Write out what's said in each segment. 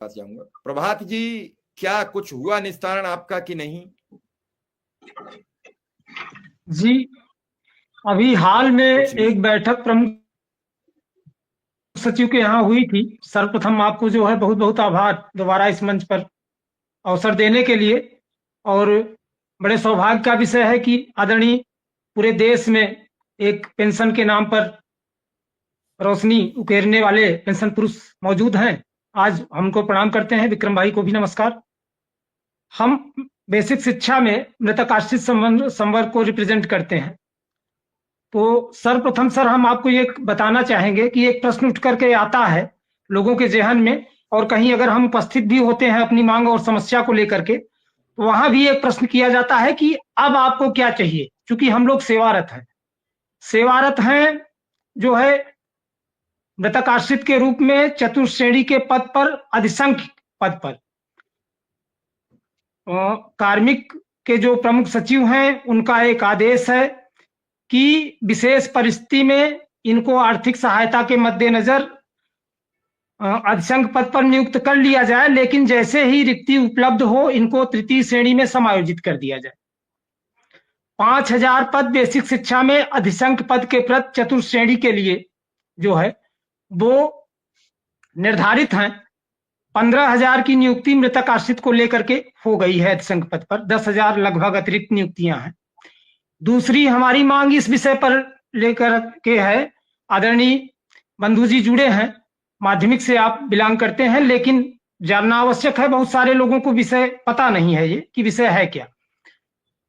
पास जाऊंगा। प्रभात जी, क्या कुछ हुआ निस्तारण आपका कि नहीं? जी, अभी हाल में कुछ नहीं। एक बैठक प्रमुख सचिव के यहाँ हुई थी। सर्वप्रथम आपको जो है बहुत बहुत आभार दोबारा इस मंच पर अवसर देने के लिए। और बड़े सौभाग्य का विषय है कि आदरणीय पूरे देश में एक पेंशन के नाम पर रोशनी उकेरने वाले पेंशन पुरुष मौजूद हैं। आज हमको प्रणाम करते हैं। विक्रम भाई को भी नमस्कार। हम बेसिक शिक्षा में मृतक आश्रित संवर्ग को रिप्रेजेंट करते हैं। तो सर्वप्रथम सर हम आपको ये बताना चाहेंगे कि एक प्रश्न उठ करके आता है लोगों के जेहन में, और कहीं अगर हम उपस्थित भी होते हैं अपनी मांग और समस्या को लेकर के, तो वहां भी एक प्रश्न किया जाता है कि अब आपको क्या चाहिए। क्योंकि हम लोग सेवारत हैं जो है मृतक आश्रित के रूप में चतुर्श्रेणी के पद पर, अधिसंख्य पद पर। कार्मिक के जो प्रमुख सचिव हैं उनका एक आदेश है कि विशेष परिस्थिति में इनको आर्थिक सहायता के मद्देनजर अधिसंख्य पद पर नियुक्त कर लिया जाए, लेकिन जैसे ही रिक्ति उपलब्ध हो इनको तृतीय श्रेणी में समायोजित कर दिया जाए। 5000 पद बेसिक शिक्षा में अधिसंख्य पद के प्रति चतुर्श्रेणी के लिए जो है वो निर्धारित हैं। 15,000 की नियुक्ति मृतक आश्रित को लेकर के हो गई है अधिसंख्य पद पर। 10,000 लगभग अतिरिक्त नियुक्तियां हैं। दूसरी हमारी मांग इस विषय पर लेकर के है, आदरणीय बंधु जी जुड़े हैं, माध्यमिक से आप बिलोंग करते हैं, लेकिन जानना आवश्यक है, बहुत सारे लोगों को विषय पता नहीं है ये कि विषय है क्या।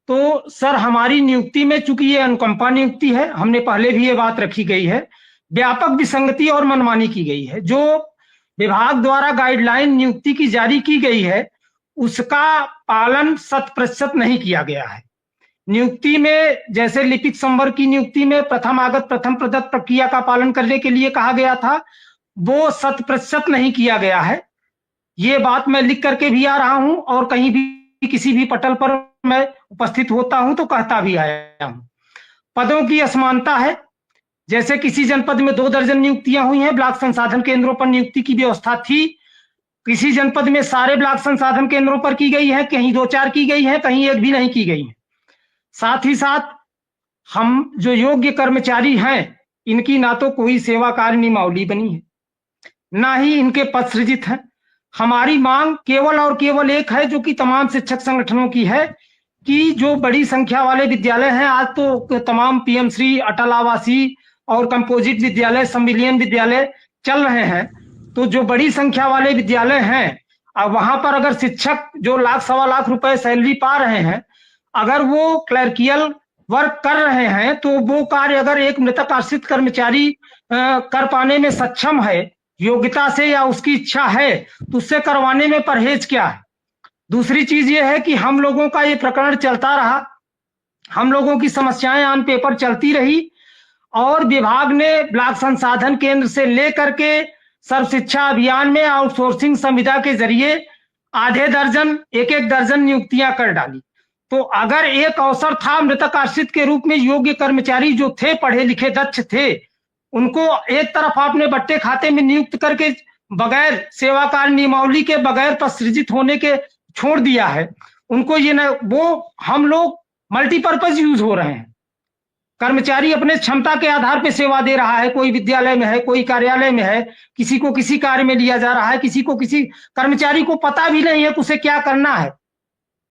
तो सर हमारी नियुक्ति में चूंकि ये अनुकंपा नियुक्ति है, हमने पहले भी ये बात रखी गई है, व्यापक विसंगति और मनमानी की गई है। जो विभाग द्वारा गाइडलाइन नियुक्ति की जारी की गई है उसका पालन 100% नहीं किया गया है। नियुक्ति में जैसे लिपिक संवर्ग की नियुक्ति में प्रथम आगत प्रथम प्रदत्त प्रक्रिया का पालन करने के लिए कहा गया था, वो 100% नहीं किया गया है। ये बात मैं लिख करके भी आ रहा हूं और कहीं भी किसी भी पटल पर मैं उपस्थित होता हूं तो कहता भी आया हूं। पदों की असमानता है। जैसे किसी जनपद में 2 दर्जन नियुक्तियां हुई हैं, ब्लॉक संसाधन केंद्रों पर नियुक्ति की व्यवस्था थी। किसी जनपद में सारे ब्लॉक संसाधन केंद्रों पर की गई है, कहीं 2-4 की गई है, कहीं एक भी नहीं की गई है। साथ ही साथ हम जो योग्य कर्मचारी हैं इनकी ना तो कोई सेवा कार्य नियमावली बनी है, ना ही इनके पद सृजित हैं। हमारी मांग केवल और केवल एक है, जो कि तमाम शिक्षक संगठनों की है, कि जो बड़ी संख्या वाले विद्यालय हैं, आज तो तमाम पीएम श्री, अटल आवासीय और कंपोजिट विद्यालय, संविलियन विद्यालय चल रहे हैं, तो जो बड़ी संख्या वाले विद्यालय हैं अब वहां पर अगर शिक्षक जो लाख सवा लाख रुपए सैलरी पा रहे हैं, अगर वो क्लर्कियल वर्क कर रहे हैं, तो वो कार्य अगर एक मृतक आश्रित कर्मचारी कर पाने में सक्षम है योग्यता से या उसकी इच्छा है, तो उससे करवाने में परहेज क्या है। दूसरी चीज ये है कि हम लोगों का ये प्रकरण चलता रहा, हम लोगों की समस्याएं ऑन पेपर चलती रही, और विभाग ने ब्लॉक संसाधन केंद्र से लेकर के सर्व शिक्षा अभियान में आउटसोर्सिंग संविदा के जरिए आधे दर्जन, एक एक दर्जन नियुक्तियां कर डाली। तो अगर एक अवसर था मृतक आश्रित के रूप में योग्य कर्मचारी जो थे, पढ़े लिखे दक्ष थे, उनको एक तरफ आपने बट्टे खाते में नियुक्त करके बगैर सेवा कार्य नियमावली के, बगैर सृजित होने के छोड़ दिया है उनको। ये न वो हम लोग मल्टीपर्पज यूज हो रहे हैं। कर्मचारी अपने क्षमता के आधार पर सेवा दे रहा है, कोई विद्यालय में है, कोई कार्यालय में है, किसी को किसी कार्य में लिया जा रहा है, किसी को किसी कर्मचारी को पता भी नहीं है कि उसे क्या करना है।